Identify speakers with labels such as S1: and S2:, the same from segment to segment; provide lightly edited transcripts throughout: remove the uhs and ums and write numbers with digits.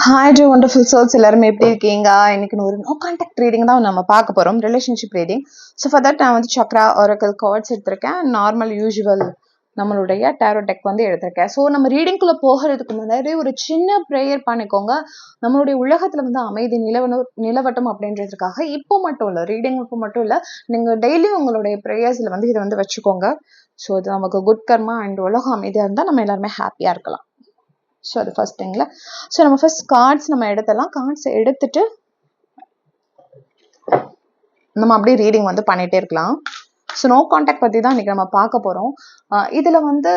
S1: Hi to wonderful souls, எல்லாருமே எப்படி இருக்கீங்க? இன்னைக்கு ஒரு நோ கான்டாக்ட் ரீடிங் தான் நம்ம பார்க்க போகிறோம், relationship reading. So for that நான் வந்து சக்ரா ஒரக்கல் கார்ட்ஸ் எடுத்திருக்கேன், நார்மல் யூஸ்வல் நம்மளுடைய டேரோ டெக் வந்து எடுத்திருக்கேன். ஸோ நம்ம ரீடிங்குள்ளே போகிறதுக்கு முன்னாடி ஒரு சின்ன ப்ரேயர் பண்ணிக்கோங்க. நம்மளுடைய உலகத்தில் வந்து அமைதி நிலவட்டும் அப்படின்றதுக்காக. இப்போ மட்டும் இல்லை, ரீடிங் இப்போ மட்டும் இல்லை, நீங்கள் டெய்லியும் உங்களுடைய ப்ரேயர்ஸில் வந்து இதை வந்து வச்சுக்கோங்க. ஸோ இது நமக்கு குட் கர்மா அண்ட் உலகம் அமைதியாக இருந்தால் நம்ம எல்லாருமே ஹாப்பியாக இருக்கலாம். ஸோ அது ஃபர்ஸ்ட் திங்ல. ஸோ நம்ம ஃபர்ஸ்ட் கார்ட்ஸ் நம்ம எடுத்துடலாம். கார்ட்ஸ் எடுத்துட்டு நம்ம அப்படியே ரீடிங் வந்து பண்ணிட்டே இருக்கலாம். ஸோ நோ கான்டாக்ட் பற்றி தான் இன்னைக்கு நம்ம பார்க்க போகிறோம். இதில் வந்து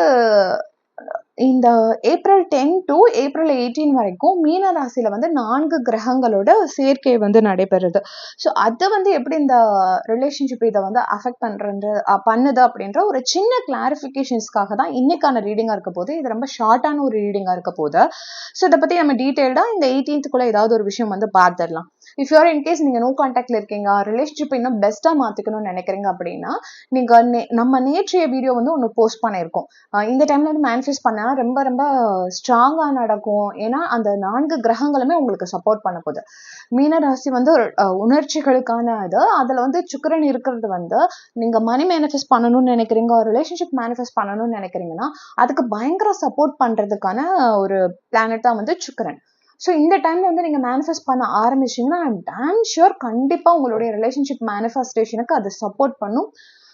S1: இந்த ஏப்ரல் 10 to ஏப்ரல் 18 வரைக்கும் மீன ராசியில வந்து 4 கிரகங்களோட சேர்க்கை வந்து நடைபெறுது. ஸோ அது வந்து எப்படி இந்த ரிலேஷன்ஷிப் இதை வந்து அஃபெக்ட் பண்ணுது அப்படின்ற ஒரு சின்ன கிளாரிஃபிகேஷன்ஸ்க்காக தான் இன்னைக்கான ரீடிங்கா இருக்க போது. இது ரொம்ப ஷார்ட்டான ஒரு ரீடிங்கா இருக்க போது. ஸோ இதை பத்தி நம்ம டீட்டெயில்டா இந்த 18th ஏதாவது ஒரு விஷயம் வந்து பார்த்துடலாம். இஃப் யூஆர் இன்கேஸ் நீங்க நோ கான்டாக்ட்ல இருக்கீங்க, ரிலேஷன்ஷிப் இன்னும் பெஸ்டா மாத்திக்கணும்னு நினைக்கிறீங்க அப்படின்னா, நீங்க நம்ம நேற்றைய வீடியோ வந்து ஒன்று போஸ்ட் பண்ணியிருக்கோம். இந்த டைம்ல வந்து மேனிஃபெஸ்ட் பண்ணா ரொம்ப ரொம்ப ஸ்ட்ராங்கா நடக்கும். ஏன்னா அந்த 4 கிரகங்களுமே உங்களுக்கு சப்போர்ட் பண்ண போகுது. மீனராசி வந்து ஒரு உணர்ச்சிகளுக்கான இது. அதுல வந்து சுக்கிரன் இருக்கிறது வந்து நீங்க மணி மேனிஃபெஸ்ட் பண்ணணும்னு நினைக்கிறீங்க, ரிலேஷன்ஷிப் மேனிஃபெஸ்ட் பண்ணணும்னு நினைக்கிறீங்கன்னா அதுக்கு பயங்கர சப்போர்ட் பண்றதுக்கான ஒரு பிளானட் தான் வந்து சுக்கிரன். ஸோ இந்த டைம்ல வந்து நீங்க மேனிஃபெஸ்ட் பண்ண ஆரம்பிச்சீங்கன்னா ஐ எம் டேம் ஷுர் கண்டிப்பா உங்களுடைய ரிலேஷன்ஷிப் மேனிஃபெஸ்டேஷனுக்கு அது சப்போர்ட் பண்ணும்.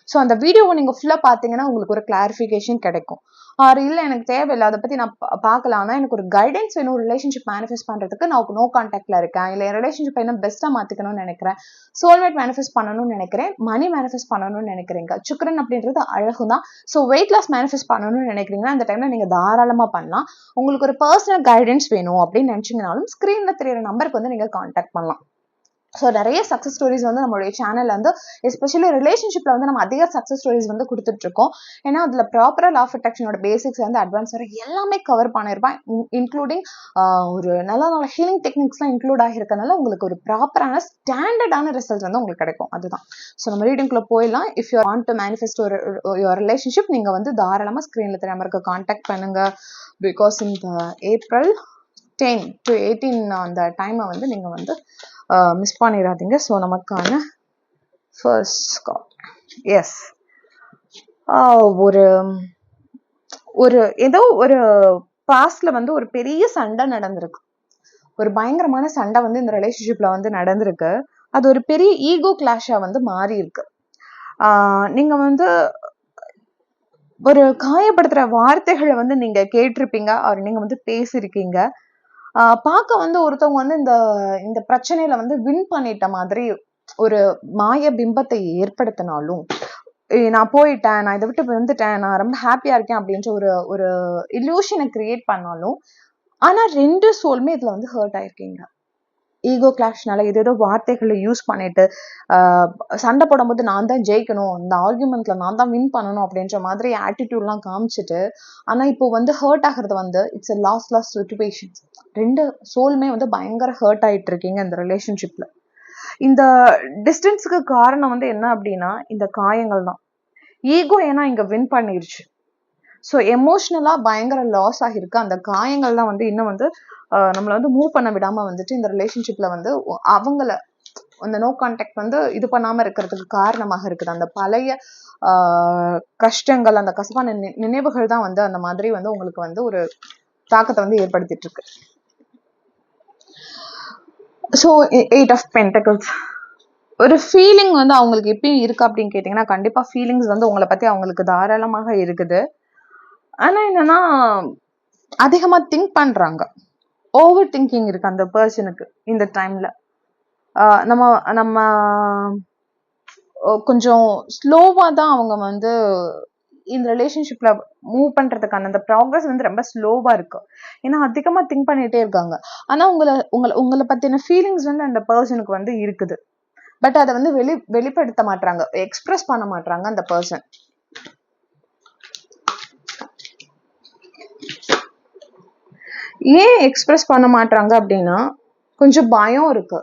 S1: ஸோ அந்த வீடியோவை நீங்க ஃபுல்லா பாத்தீங்கன்னா உங்களுக்கு ஒரு கிளாரிஃபிகேஷன் கிடைக்கும். ஆறு இல்லை எனக்கு தேவையில்லை, அதை பத்தி நான் பார்க்கலாம், ஆனால் எனக்கு ஒரு கைடன்ஸ் வேணும் ரிலேஷன்ஷிப் மேனிஃபெஸ்ட் பண்றதுக்கு, நான் நோ கான்டாக்ட்ல இருக்கேன், இல்லை ரிலேஷன்ஷிப் இன்னும் பெஸ்டா மாத்திக்கணும்னு நினைக்கிறேன், சோல்மேட் மேனிஃபெஸ்ட் பண்ணணும்னு நினைக்கிறேன், மணி மேனிஃபெஸ்ட் பண்ணணும்னு நினைக்கிறீங்க, சுக்கிரன் அப்படின்றது அழகுதான். ஸோ வெயிட் லாஸ் மேனிஃபெஸ்ட் பண்ணணும்னு நினைக்கிறீங்கன்னா அந்த டைம்ல நீங்க தாராளமா பண்ணலாம். உங்களுக்கு ஒரு பர்சனல் கைடன்ஸ் வேணும் அப்படின்னு நினைச்சீங்கனாலும் ஸ்கிரீன்ல தெரியுற நம்பருக்கு வந்து நீங்க கான்டாக்ட் பண்ணலாம். ஸோ நிறைய சக்ஸஸ் ஸ்டோரிஸ் வந்து நம்மளுடைய சேனல்ல வந்து எஸ்பெஷலி ரிலேஷன்ஷிப்ல வந்து நம்ம அதிக சக்ஸஸ் ஸ்டோரிஸ் வந்து கொடுத்துட்டு இருக்கோம். ஏன்னா அதுல ப்ராப்பரா லா ஆஃப் அட்ராக்ஷனோட பேசிக்ஸ் வந்து அட்வான்ஸ் வரை எல்லாமே கவர் பண்ணிருப்பேன், இன்க்ளூடிங் ஒரு நல்ல நல்ல ஹீலிங் டெக்னிக்ஸ்லாம் இன்க்ளூட் ஆகிருக்கனால உங்களுக்கு ஒரு ப்ராப்பரான ஸ்டாண்டர்டான ரிசல்ட் வந்து உங்களுக்கு கிடைக்கும். அதுதான். ஸோ நம்ம ரீடிங்குள்ள போயிடலாம். If you want to manifest ஒரு ரிலேஷன்ஷிப், நீங்க வந்து தாராளமா ஸ்கிரீன்ல தெரிய நம்பருக்கு கான்டாக்ட் பண்ணுங்க. பிகாஸ் இந்த ஏப்ரல் 10 to 18 அந்த டைமை வந்து நீங்க வந்து மிஸ் பண்ணிடாதீங்க. ஸோ நமக்கான ஃபர்ஸ்ட் கால், எஸ், ஒரு ஒரு ஏதோ ஒரு பாஸ்ட்ல வந்து ஒரு பெரிய சண்டை நடந்திருக்கு, ஒரு பயங்கரமான சண்டை வந்து இந்த ரிலேஷன்ஷிப்ல வந்து நடந்திருக்கு. அது ஒரு பெரிய ஈகோ கிளாஷா வந்து மாறி இருக்கு. நீங்க வந்து ஒரு காயப்படுத்துற வார்த்தைகளை வந்து நீங்க கேட்டிருப்பீங்க, அவர் நீங்க வந்து பேசிருக்கீங்க. பார்க்க வந்து ஒருத்தவங்க வந்து இந்த இந்த பிரச்சனையில வந்து வின் பண்ணிட்ட மாதிரி ஒரு மாய பிம்பத்தை ஏற்படுத்தினாலும், நான் போயிட்டேன், நான் இதை விட்டு வந்துட்டேன், நான் ரொம்ப ஹாப்பியா இருக்கேன் அப்படின்ற ஒரு ஒரு இல்யூஷனை கிரியேட் பண்ணாலும், ஆனா 2 சோலுமே இதுல வந்து ஹர்ட் ஆயிருக்கீங்க. ஈகோ கிளாஷ்னால ஏதோ வார்த்தைகளை யூஸ் பண்ணிட்டு சண்டை போடும்போது நான் தான் ஜெயிக்கணும், இந்த ஆர்குமெண்ட்ல நான் தான் வின் பண்ணணும் அப்படின்ற மாதிரி ஆட்டிடியூட்லாம் காமிச்சிட்டு, ஆனா இப்போ வந்து ஹர்ட் ஆகிறது வந்து இட்ஸ் a லாஸ் சிச்சுவேஷன். 2 சோலுமே வந்து பயங்கர ஹர்ட் ஆயிட்டு இருக்கீங்க இந்த ரிலேஷன்ஷிப்ல. இந்த டிஸ்டன்ஸுக்கு காரணம் வந்து என்ன அப்படின்னா இந்த காயங்கள் தான். ஈகோ ஏன்னா இங்க வின் பண்ணிருச்சு. ஸோ எமோஷ்னலா பயங்கர லாஸ் ஆகிருக்கு. அந்த காயங்கள் தான் வந்து இன்னும் வந்து நம்மளை வந்து மூவ் பண்ண விடாம வந்துட்டு இந்த ரிலேஷன்ஷிப்ல வந்து அவங்கள அந்த நோ கான்டாக்ட் வந்து இது பண்ணாம இருக்கிறதுக்கு காரணமாக இருக்குது. அந்த பழைய கஷ்டங்கள், அந்த கசப்பான நினைவுகள் தான் வந்து அந்த மாதிரி வந்து உங்களுக்கு வந்து ஒரு தாக்கத்தை வந்து ஏற்படுத்திட்டு இருக்கு. ஸோ 8 of Pentacles, ஒரு ஃபீலிங் வந்து அவங்களுக்கு எப்பயும் இருக்கு அப்படின்னு கேட்டீங்கன்னா கண்டிப்பா ஃபீலிங்ஸ் வந்து உங்களை பத்தி அவங்களுக்கு தாராளமாக இருக்குது. ஆனா என்னன்னா அதிகமா திங்க் பண்றாங்க, ஓவர் திங்கிங் இருக்கு அந்த பர்சனுக்கு இந்த டைம்ல. நம்ம நம்ம கொஞ்சம் ஸ்லோவா தான் அவங்க வந்து இந்த ரிலேஷன்ஷிப்ல மூவ் பண்றதுக்கான அந்த ப்ராக்ரஸ் வந்து ரொம்ப ஸ்லோவா இருக்கு. ஏன்னா அதிகமா திங்க் பண்ணிட்டே இருக்காங்க. ஆனா உங்களை பத்தின ஃபீலிங்ஸ் வந்து அந்த பர்சனுக்கு வந்து இருக்குது. பட் அதை வந்து வெளிப்படுத்த மாட்டாங்க, எக்ஸ்பிரஸ் பண்ண மாட்டாங்க அந்த பர்சன். ஏன் எக்ஸ்பிரஸ் பண்ண மாட்டாங்க அப்படின்னா கொஞ்சம் பயம் இருக்கு.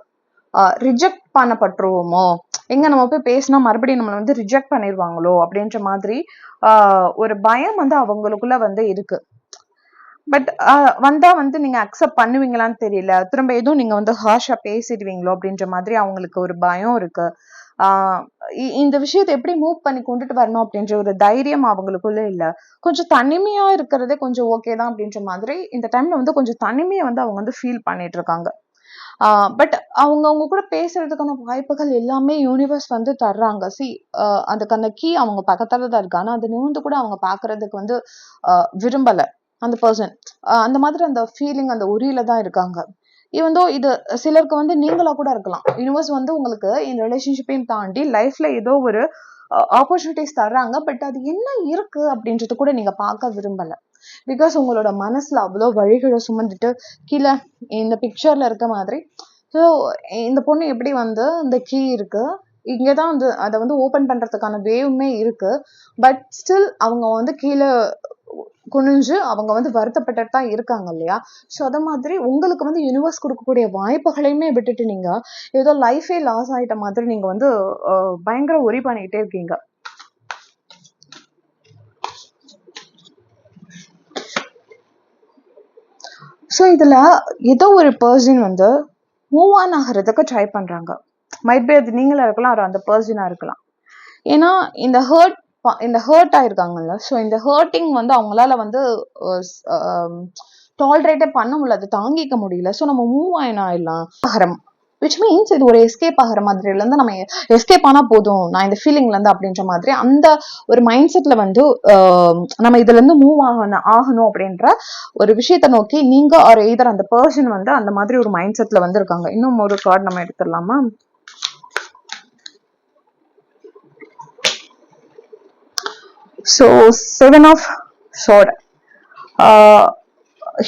S1: ரிஜெக்ட் பண்ணப்பட்டுருவோமோ, எங்க நம்ம போய் பேசினா மறுபடியும் நம்மளை வந்து ரிஜெக்ட் பண்ணிடுவாங்களோ அப்படின்ற மாதிரி ஒரு பயம் வந்து அவங்களுக்குள்ள வந்து இருக்கு. பட் வந்தா வந்து நீங்க அக்செப்ட் பண்ணுவீங்களான்னு தெரியல, திரும்ப எதுவும் நீங்க வந்து ஹார்ஷா பேசிடுவீங்களோ அப்படின்ற மாதிரி அவங்களுக்கு ஒரு பயம் இருக்கு. இந்த விஷயத்தை எப்படி மூவ் பண்ணி கொண்டுட்டு வரணும் அப்படின்ற ஒரு தைரியம் அவங்களுக்குள்ள இல்ல. கொஞ்சம் தனிமையா இருக்கிறதே கொஞ்சம் ஓகே தான் அப்படின்ற மாதிரி இந்த டைம்ல வந்து கொஞ்சம் தனிமையை வந்து அவங்க வந்து ஃபீல் பண்ணிட்டு இருக்காங்க. பட் அவங்க கூட பேசுறதுக்கான வாய்ப்புகள் எல்லாமே யூனிவர்ஸ் வந்து தர்றாங்க. அதுக்கான கீ அவங்க பக்கத்துல தான் இருக்கு. ஆனா அது நிமிர்ந்து கூட அவங்க பாக்குறதுக்கு வந்து விரும்பல அந்த பர்சன். அந்த மாதிரி அந்த ஃபீலிங் அந்த உரியில தான் இருக்காங்க. ஈவன் தோ இது சிலருக்கு வந்து நீங்களா கூட இருக்கலாம். யூனிவர்ஸ் வந்து உங்களுக்கு இந்த ரிலேஷன்ஷிப்பையும் தாண்டி லைஃப்ல ஏதோ ஒரு ஆப்பர்ச்சுனிட்டிஸ் தர்றாங்க. பட் அது என்ன இருக்கு அப்படின்றது கூட நீங்க பார்க்க விரும்பல. பிகாஸ் உங்களோட மனசுல அவ்வளோ வழிகளை சுமந்துட்டு கீழே இந்த பிக்சர்ல இருக்க மாதிரி. ஸோ இந்த பொண்ணு எப்படி வந்து இந்த கீ இருக்கு, இங்கதான் வந்து அதை வந்து ஓபன் பண்றதுக்கான வேவுமே இருக்கு. பட் ஸ்டில் அவங்க வந்து கீழே குனிஞ்சு அவங்க வந்து வருத்தப்பட்டு தான் இருக்காங்க இல்லையா? ஸோ அத மாதிரி உங்களுக்கு வந்து யூனிவர்ஸ் கொடுக்கக்கூடிய வாய்ப்புகளையுமே விட்டுட்டு நீங்க ஏதோ லைஃபே லாஸ் ஆயிட்ட மாதிரி நீங்க வந்து பயங்கர ஒரி பண்ணிக்கிட்டே இருக்கீங்க. ஸோ இதுல ஏதோ ஒரு பர்சன் வந்து மூவ் ஆன் ஆகிறதுக்கு ட்ரை பண்றாங்க. மைட் பி அது நீங்களா இருக்கலாம், அது அந்த பர்சனா இருக்கலாம். ஏன்னா இந்த ஹர்ட் ஆயிருக்காங்கல்ல, ஸோ இந்த ஹர்ட்டிங் வந்து அவங்களால வந்து டாலரேட்டே பண்ண முடியல, அது தாங்கிக்க முடியல. ஸோ நம்ம மூவ் ஆயிடலாம் ஆகிறோம். விச் மீன்ஸ் இது ஒரு எஸ்கேப் ஆகிற மாதிரில இருந்து நம்ம எஸ்கேப் ஆனா போதும் நான் இந்த ஃபீலிங்ல இருந்து அப்படின்ற மாதிரி அந்த ஒரு மைண்ட் செட்ல வந்து நம்ம இதுல இருந்து மூவ் ஆகணும் அப்படின்ற ஒரு விஷயத்த நோக்கி நீங்க ஒரு எய்தர் அந்த பர்சன் வந்து அந்த மாதிரி ஒரு மைண்ட் செட்ல வந்து இருக்காங்க. இன்னும் ஒரு கார்டு நம்ம எடுத்துடலாமா? So 7 of sword.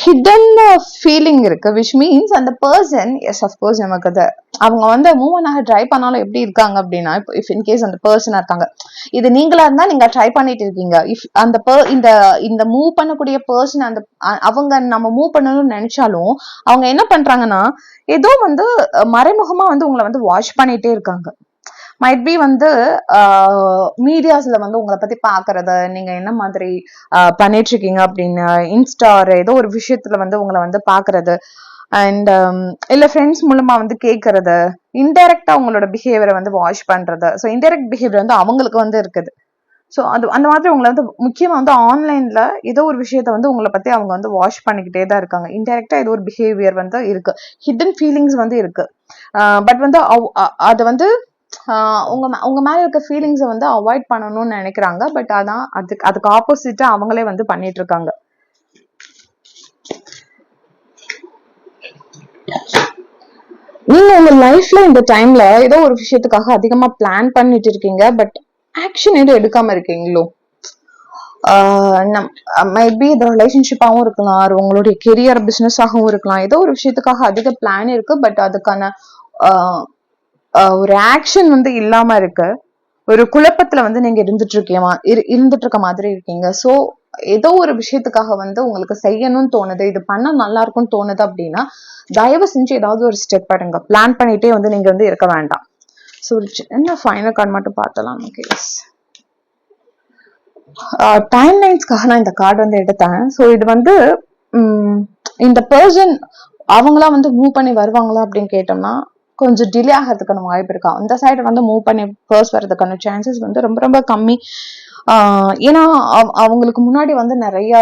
S1: Hidden feeling இருக்கு, விச் மீன்ஸ் அந்த பர்சன் எஸ் அஃப்கோர்ஸ் நமக்கு அதை அவங்க வந்து மூவ் ஆக ட்ரை பண்ணாலும் எப்படி இருக்காங்க அப்படின்னா, இஃப் இன்கேஸ் அந்த பர்சனா இருக்காங்க, இது நீங்களா இருந்தா நீங்க ட்ரை பண்ணிட்டு இருக்கீங்க. இஃப் அந்த இந்த இந்த மூவ் பண்ணக்கூடிய பர்சன் அந்த அவங்க நம்ம மூவ் பண்ணணும்னு நினைச்சாலும் அவங்க என்ன பண்றாங்கன்னா ஏதோ வந்து மறைமுகமா வந்து உங்களை வந்து வாட்ச் பண்ணிட்டே இருக்காங்க. மைட் பி வந்து மீடியாஸ்ல வந்து உங்களை பத்தி பாக்குறத, நீங்க என்ன மாதிரி பண்ணிட்டு இருக்கீங்க அப்படின்னு இன்ஸ்டா ஏதோ ஒரு விஷயத்துல வந்து உங்களை வந்து பாக்குறது, அண்ட் இல்ல ஃப்ரெண்ட்ஸ் மூலமா வந்து கேட்கறது, இன்டைரக்டா உங்களோட பிஹேவியரை வந்து வாட்ச் பண்றது. ஸோ இன்டைரக்ட் பிஹேவியர் வந்து அவங்களுக்கு வந்து இருக்குது. ஸோ அது அந்த மாதிரி உங்களை வந்து முக்கியமா வந்து ஆன்லைன்ல ஏதோ ஒரு விஷயத்த வந்து உங்களை பத்தி அவங்க வந்து வாட்ச் பண்ணிக்கிட்டே தான் இருக்காங்க. இன்டைரக்டா ஏதோ ஒரு பிஹேவியர் வந்து இருக்கு, ஹிடன் ஃபீலிங்ஸ் வந்து இருக்கு. பட் வந்து அது வந்து உங்க மேல இருக்க ஃபீலிங்ஸை வந்து அவாய்ட் பண்ணணும்னு நினைக்கிறாங்க. பட் அதான் அதுக்கு ஆப்போசிட்டா அவங்களே வந்து பண்ணிட்டு இருக்காங்க. நீங்க உங்க லைஃப்ல இந்த டைம்ல ஏதோ ஒரு விஷயத்துக்காக அதிகமா பிளான் பண்ணிட்டு இருக்கீங்க, பட் ஆக்ஷன் எதுவும் எடுக்காம இருக்கீங்களோ? மேபி இது ரிலேஷன்ஷிப்பாகவும் இருக்கலாம், உங்களுடைய கெரியர் பிசினஸாகவும் இருக்கலாம். ஏதோ ஒரு விஷயத்துக்காக அதிக பிளான் இருக்கு, பட் அதுக்கான ஒரு ஆக்ஷன் வந்து இல்லாம இருக்கு. ஒரு குழப்பத்துல வந்து நீங்க இருந்துட்டு இருக்க மாதிரி இருக்கீங்க. சோ ஏதோ ஒரு விஷயத்துக்காக வந்து உங்களுக்கு செய்யணும்னு தோணுது, இது பண்ணா நல்லா இருக்கும்னு தோணுது அப்படின்னா தயவு செஞ்சு ஏதாவது ஒரு ஸ்டெப் எடுங்க. பிளான் பண்ணிட்டே வந்து நீங்க வந்து இருக்க வேண்டாம். ஸோ என்ன ஃபைனல் கார்டு மட்டும் பார்த்தலாம். ஓகே, டைம் லைன்ஸ்க்காக நான் இந்த கார்டு வந்து எடுத்தேன். ஸோ இது வந்து இந்த பர்சன் அவங்களா வந்து மூவ் பண்ணி வருவாங்களா அப்படின்னு கேட்டோம்னா கொஞ்சம் டிலே ஆகிறதுக்கான வாய்ப்பு இருக்கா. அந்த சைடு வந்து மூவ் பண்ணி ஃபர்ஸ்ட் வர்றதுக்கான சான்சஸ் வந்து ரொம்ப ரொம்ப கம்மி. ஏன்னா அவங்களுக்கு முன்னாடி வந்து நிறைய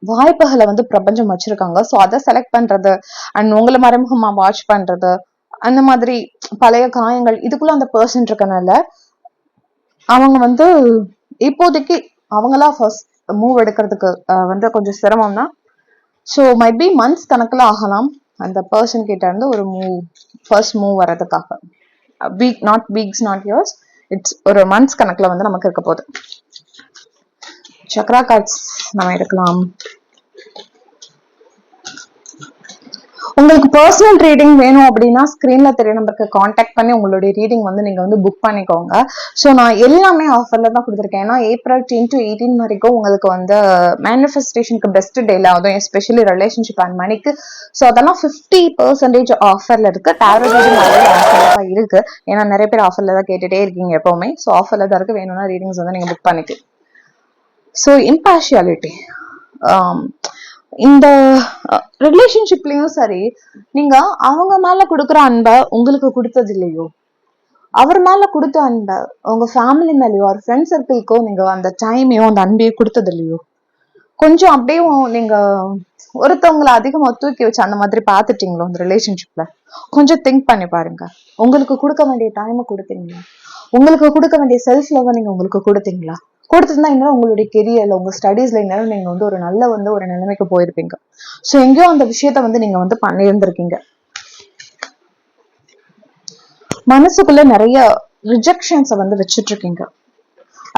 S1: வாய்ப்புகளை வந்து பிரபஞ்சம் வச்சிருக்காங்க. ஸோ அதை செலக்ட் பண்றது அண்ட் உங்களை மறைமுகமா வாட்ச் பண்றது, அந்த மாதிரி பழைய காயங்கள் இதுக்குள்ள அந்த பர்சன் இருக்கனால அவங்க வந்து இப்போதைக்கு அவங்களா ஃபர்ஸ்ட் மூவ் எடுக்கிறதுக்கு வந்து கொஞ்சம் சிரமம் தான். ஸோ மைட் பி மந்த்ஸ் கணக்குல ஆகலாம் அந்த பர்சன் கிட்ட இருந்து ஒரு ஃபர்ஸ்ட் மூவ் வர்றதுக்காக. வீக்ஸ் நாட் இயர்ஸ், இட்ஸ் ஒரு மந்த்ஸ் கணக்குல வந்து நமக்கு இருக்க போகுது. சக்ரா கார்ட்ஸ் நம்ம எடுக்கலாம். உங்களுக்கு பர்சனல் ரீடிங் வேணும் அப்படின்னா ஸ்க்ரீன்ல தெரிய நம்பருக்கு காண்டாக்ட் பண்ணி உங்களுடைய ரீடிங் வந்து நீங்க வந்து புக் பண்ணிக்கோங்க. ஸோ நான் எல்லாமே ஆஃபர்ல தான் கொடுத்துருக்கேன். ஏன்னா April 10 to 18 வரைக்கும் உங்களுக்கு வந்து மேனிஃபெஸ்டேஷனுக்கு பெஸ்ட் டேல, அதுவும் எஸ்பெஷலி ரிலேஷன்ஷிப் அண்ட் மணிக்கு. ஸோ அதெல்லாம் 50% ஆஃபர்ல இருக்கு. டாரோ ரீடிங் நிறைய ஆஃபர்ல தான் இருக்கு. ஏன்னா நிறைய பேர் ஆஃபர்ல தான் கேட்டுட்டே இருக்கீங்க எப்பவுமே. ஸோ ஆஃபர்ல தான் இருக்கு. வேணும்னா ரீடிங்ஸ் வந்து நீங்க புக் பண்ணிக்கலாம். ஸோ இம்பார்ஷியாலிட்டி, இந்த ரிலேஷன்ஷிப்லயும் சரி, நீங்க அவங்க மேல கொடுக்குற அன்பை உங்களுக்கு கொடுத்தது இல்லையோ, அவர் மேல கொடுத்த அன்பை உங்க ஃபேமிலி மேலயோ ஒரு ஃப்ரெண்ட் சர்க்கிள்க்கோ நீங்க அந்த டைமையோ அந்த அன்பையோ கொடுத்தது இல்லையோ, கொஞ்சம் அப்படியே நீங்க ஒருத்தவங்களை அதிகமா தூக்கி வச்சு அந்த மாதிரி பாத்துட்டீங்களோ அந்த ரிலேஷன்ஷிப்ல, கொஞ்சம் திங்க் பண்ணி பாருங்க. உங்களுக்கு கொடுக்க வேண்டிய டைமை கொடுத்தீங்களா? உங்களுக்கு கொடுக்க வேண்டிய செல்ஃப் லவ் நீங்க உங்களுக்கு கொடுத்தீங்களா? கொடுத்துருந்தா இன்னும் உங்களுடைய கெரியர்ல உங்க ஸ்டடீஸ்ல இன்னும் நீங்க வந்து ஒரு நல்ல வந்து ஒரு நிலைமைக்கு போயிருப்பீங்க. சோ எங்கேயோ அந்த விஷயத்த வந்து நீங்க வந்து பண்ணியிருந்திருக்கீங்க. மனசுக்குள்ள நிறைய ரிஜெக்ஷன்ஸை வந்து வச்சுட்டு இருக்கீங்க.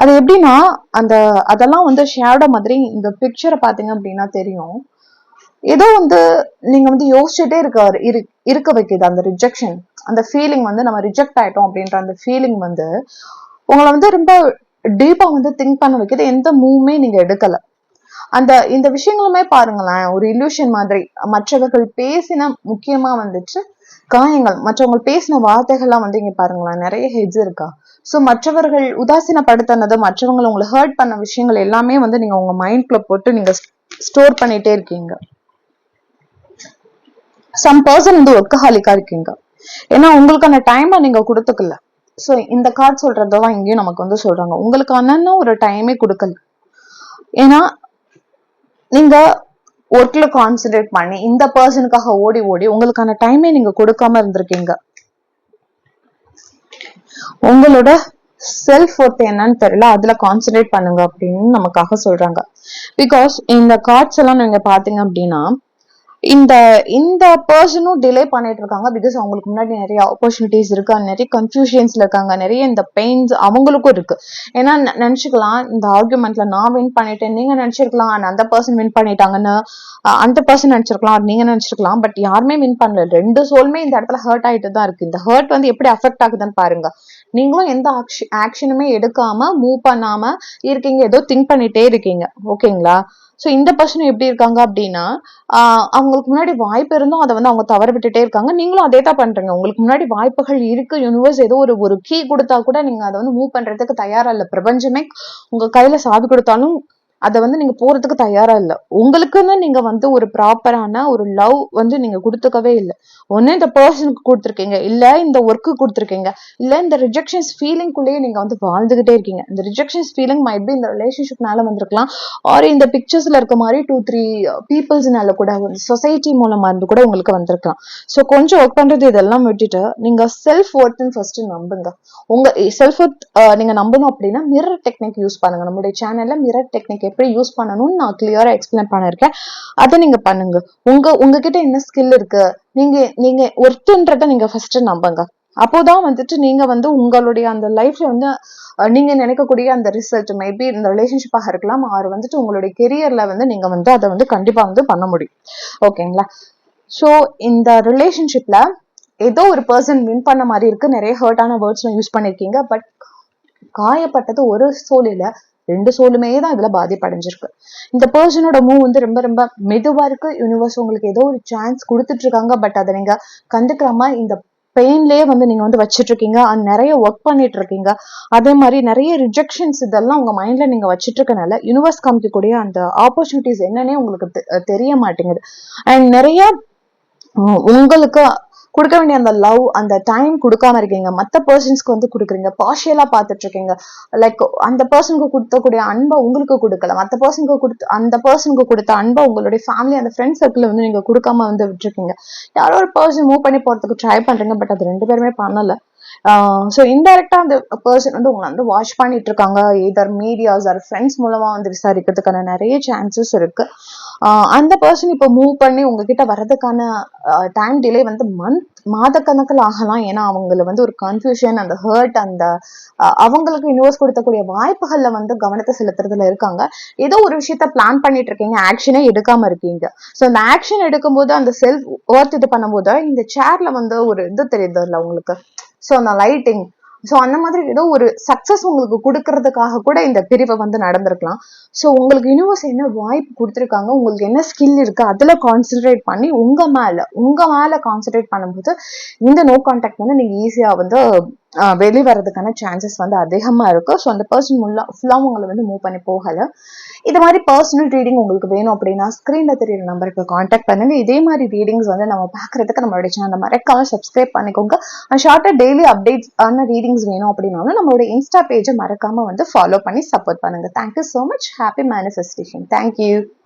S1: அது எப்படின்னா அந்த அதெல்லாம் வந்து ஷேடோ மாதிரி இந்த பிக்சரை பாத்தீங்க அப்படின்னா தெரியும். ஏதோ வந்து நீங்க வந்து யோசிச்சுட்டே இருக்க வைக்குது அந்த ரிஜெக்ஷன், அந்த ஃபீலிங் வந்து நம்ம ரிஜெக்ட் ஆயிட்டோம் அப்படின்ற அந்த ஃபீலிங் வந்து உங்களை வந்து ரொம்ப டீப்பா வந்து திங்க் பண்ண வைக்குது. எந்த மூவுமே நீங்க எடுக்கல. இந்த விஷயங்களுமே பாருங்களேன், ஒரு இல்யூஷன் மாதிரி. மற்றவர்கள் பேசின முக்கியமா வந்துட்டு காயங்கள், மற்றவங்க பேசின வார்த்தைகள்லாம் வந்து இங்க பாருங்களேன் நிறைய ஹெட்ஸ் இருக்கா. சோ மற்றவர்கள் உதாசீனப்படுத்தினது, மற்றவங்களை உங்களை ஹர்ட் பண்ண விஷயங்கள் எல்லாமே வந்து நீங்க உங்க மைண்ட்ல போட்டு நீங்க ஸ்டோர் பண்ணிட்டே இருக்கீங்க. சம் பர்சன் வந்து ஒர்க்கஹாலிக்கா இருக்கீங்க. ஏன்னா உங்களுக்கான டைமை நீங்க கொடுத்துக்கல. சோ இந்த கார்டு சொல்றதான் இங்கேயும் நமக்கு வந்து சொல்றாங்க, உங்களுக்கான ஒரு டைமே கொடுக்கல. ஏன்னா நீங்க ஒர்க்ல கான்சென்ட்ரேட் பண்ணி இந்த பர்சனுக்காக ஓடி ஓடி உங்களுக்கான டைமே நீங்க கொடுக்காம இருந்திருக்கீங்க. உங்களோட செல்ஃப் ஒர்த் என்னன்னு தெரியல, அதுல கான்சென்ட்ரேட் பண்ணுங்க அப்படின்னு நமக்காக சொல்றாங்க. பிகாஸ் இந்த கார்ட்ஸ் எல்லாம் நீங்க பாத்தீங்க அப்படின்னா இந்த இந்த பர்சனும் டிலே பண்ணிட்டு இருக்காங்க. பிகாஸ் அவங்களுக்கு முன்னாடி நிறைய ஆப்பர்ச்சுனிட்டிஸ் இருக்கு, நிறைய கன்ஃபியூஷன்ஸ்ல இருக்காங்க, நிறைய இந்த பெயின்ஸ் அவங்களுக்கும் இருக்கு. ஏன்னா நினைச்சுக்கலாம் இந்த ஆர்குமெண்ட்ல நான் வின் பண்ணிட்டேன், நீங்க நினைச்சிருக்கலாம் அந்த பர்சன் வின் பண்ணிட்டாங்கன்னு, அந்த பர்சன் நினைச்சிருக்கலாம், நீங்க நினைச்சிருக்கலாம். பட் யாருமே வின் பண்ணல. ரெண்டு சோல்மே இந்த இடத்துல ஹர்ட் ஆயிட்டு தான் இருக்கு. இந்த ஹர்ட் வந்து எப்படி அஃபெக்ட் ஆகுதுன்னு பாருங்க. நீங்களும் எந்த ஆக்ஷனுமே எடுக்காம மூவ் பண்ணாம இருக்கீங்க, ஏதோ திங்க் பண்ணிட்டே இருக்கீங்க. ஓகேங்களா? சோ இந்த பர்சன் எப்படி இருக்காங்க அப்படின்னா அவங்களுக்கு முன்னாடி வாய்ப்பு இருந்தும் அதை வந்து அவங்க தவற விட்டுட்டே இருக்காங்க. நீங்களும் அதே தான் பண்றீங்க. உங்களுக்கு முன்னாடி வாய்ப்புகள் இருக்கு, யூனிவர்ஸ் ஏதோ ஒரு கீ கொடுத்தா கூட நீங்க அதை வந்து மூவ் பண்றதுக்கு தயாரா இல்ல. பிரபஞ்சமே உங்க கையில சாவி கொடுத்தாலும் அதை வந்து நீங்க போறதுக்கு தயாரா இல்ல. உங்களுக்குன்னு நீங்க வந்து ஒரு ப்ராப்பரான ஒரு லவ் வந்து நீங்க கொடுத்துக்கவே இல்லை. ஒண்ணு இந்த பர்சனுக்கு கொடுத்துருக்கீங்க, இல்ல இந்த ஒர்க்கு கொடுத்துருக்கீங்க, இல்ல இந்த ரிஜெக்ஷன்ஸ் ஃபீலிங்குள்ளேயே நீங்க வந்து வாழ்ந்துகிட்டே இருக்கீங்க. இந்த ரிஜெக்ஷன்ஸ் ஃபீலிங் மைட் பி இந்த ரிலேஷன்ஷிப்னால வந்திருக்கலாம், ஆர் இந்த பிக்சர்ஸ்ல இருக்க மாதிரி 2-3 பீப்புள்ஸ்னால கூட, சொசைட்டி மூலமா இருந்து கூட உங்களுக்கு வந்திருக்கலாம். ஸோ கொஞ்சம் ஒர்க் பண்றது இதெல்லாம் விட்டுட்டு நீங்க செல்ஃப் ஒர்த்னு ஃபர்ஸ்ட் நம்புங்க. உங்க செல்ஃப் ஒர்த் நீங்க நம்பணும் அப்படின்னா மிரர் டெக்னிக் யூஸ் பண்ணுங்க. நம்மளுடைய சேனல்ல மிரர் டெக்னிக் எப்படி யூஸ் பண்ணணும்னு நான் கிளியரா எக்ஸ்பிளைன் பண்ணிருக்கேன். அதை நீங்க பண்ணுங்க. உங்ககிட்ட என்ன ஸ்கில் இருக்கு, நீங்க ஒர்த்துன்றத நீங்க ஃபர்ஸ்ட் நம்புங்க. அப்போதான் வந்துட்டு நீங்க வந்து உங்களுடைய அந்த லைஃப்ல வந்து நீங்க நினைக்கக்கூடிய அந்த ரிசல்ட் மேபி இந்த ரிலேஷன்ஷிப்பாக இருக்கலாம், ஆறு வந்துட்டு உங்களுடைய கெரியர்ல வந்து நீங்க வந்து அதை வந்து கண்டிப்பா வந்து பண்ண முடியும். ஓகேங்களா? ஸோ இந்த ரிலேஷன்ஷிப்ல ஏதோ ஒரு பர்சன் வின் பண்ண மாதிரி இருக்கு, நிறைய ஹர்ட்டான வேர்ட்ஸ் யூஸ் பண்ணிருக்கீங்க. பட் காயப்பட்டது ஒரு சோல் இல்ல, ரெண்டு சோலுமே தான் இதுல பாதிப்படைஞ்சிருக்கு. இந்த பர்சனோட மூவ் வந்து ரொம்ப ரொம்ப மெதுவா இருக்கு. யூனிவர்ஸ் உங்களுக்கு ஏதோ ஒரு சான்ஸ் கொடுத்துட்டு இருக்காங்க. பட் அதை நீங்க கண்டுக்கிறாம இந்த பெயின்லயே வந்து நீங்க வந்து வச்சிட்டு இருக்கீங்க. நிறைய ஒர்க் பண்ணிட்டு இருக்கீங்க. அதே மாதிரி நிறைய ரிஜெக்ஷன்ஸ் இதெல்லாம் உங்க மைண்ட்ல நீங்க வச்சிட்டு இருக்கனால யூனிவர்ஸ் காமிக்கக்கூடிய அந்த ஆப்பர்ச்சுனிட்டிஸ் என்னன்னே உங்களுக்கு தெரிய மாட்டேங்குது. அண்ட் நிறைய உங்களுக்கு கொடுக்க வேண்டிய அந்த லவ் அந்த டைம் கொடுக்காம இருக்கீங்க. மற்ற பர்சன்ஸ்க்கு வந்து கொடுக்குறீங்க, பார்ஷியலா பார்த்துட்டு இருக்கீங்க. லைக் அந்த பர்சனுக்கு கொடுத்தக்கூடிய அன்பை உங்களுக்கு கொடுக்கல, மற்ற அந்த பர்சனுக்கு கொடுத்த அன்பை உங்களுடைய ஃபேமிலி அந்த ஃப்ரெண்ட் சர்க்கிள் வந்து நீங்க கொடுக்காம வந்து விட்டுருக்கீங்க. யாரோ ஒரு பர்சன் மூவ் பண்ணி போறதுக்கு ட்ரை பண்றீங்க, பட் அது ரெண்டு பேருமே பண்ணல. ஸோ இன்டைரக்டா அந்த பர்சன் வந்து உங்களை வந்து வாட்ச் பண்ணிட்டு இருக்காங்க. இதர் மீடியாஸ் ஆர் ஃப்ரெண்ட்ஸ் மூலமா வந்து விசாரிக்கிறதுக்கான நிறைய சான்சஸ் இருக்கு. அந்த பர்சன் இப்போ மூவ் பண்ணி உங்ககிட்ட வர்றதுக்கான டைம் டிலே வந்து மாத கணக்கில் ஆகலாம். ஏன்னா அவங்கள வந்து ஒரு கன்ஃபியூஷன், அந்த ஹர்ட், அந்த அவங்களுக்கு யூனிவர்ஸ் கொடுத்தக்கூடிய வாய்ப்புகள்ல வந்து கவனத்தை செலுத்துறதுல இருக்காங்க. ஏதோ ஒரு விஷயத்த பிளான் பண்ணிட்டு இருக்கீங்க, ஆக்ஷனே எடுக்காம இருக்கீங்க. ஸோ அந்த ஆக்ஷன் எடுக்கும்போது அந்த செல்ஃப் ஒர்த் இது பண்ணும்போது இந்த சேர்ல வந்து ஒரு இது தெரியுது இல்லை உங்களுக்கு. ஸோ அந்த லைட்டிங், ஸோ அந்த மாதிரி ஏதோ ஒரு சக்சஸ் உங்களுக்கு கொடுக்கறதுக்காக கூட இந்த பிரிவை வந்து நடந்திருக்கலாம். ஸோ உங்களுக்கு யூனிவர்ஸ் என்ன வாய்ப்பு கொடுத்துருக்காங்க, உங்களுக்கு என்ன ஸ்கில் இருக்கு, அதுல கான்சென்ட்ரேட் பண்ணி உங்க மேல கான்சென்ட்ரேட் பண்ணும்போது இந்த நோ கான்டாக்ட் வந்து நீங்க ஈஸியா வந்து வெளியே வர்றதுக்கான சான்சஸ் வந்து அதிகமா இருக்கு. ஸோ அந்த பர்சன் ஃபுல்லா உங்களை வந்து மூவ் பண்ணி போகல. இது மாதிரி பர்சனல் ரீடிங் உங்களுக்கு வேணும் அப்படின்னா ஸ்கிரீன்ல தெரியுற நம்பருக்கு கான்டாக்ட் பண்ணுங்க. இதே மாதிரி ரீடிங்ஸ் வந்து நம்ம பாக்குறதுக்கு நம்மளுடைய சேனல் மறக்காம சப்ஸ்கிரைப் பண்ணிக்கோங்க. ஷார்ட்டா டெய்லி அப்டேட்ஸ் ஆன ரீடிங்ஸ் வேணும் அப்படின்னாலும் நம்மளோட இன்ஸ்டா பேஜை மறக்காம வந்து ஃபாலோ பண்ணி சப்போர்ட் பண்ணுங்க. Thank you so much. Happy manifestation. Thank you.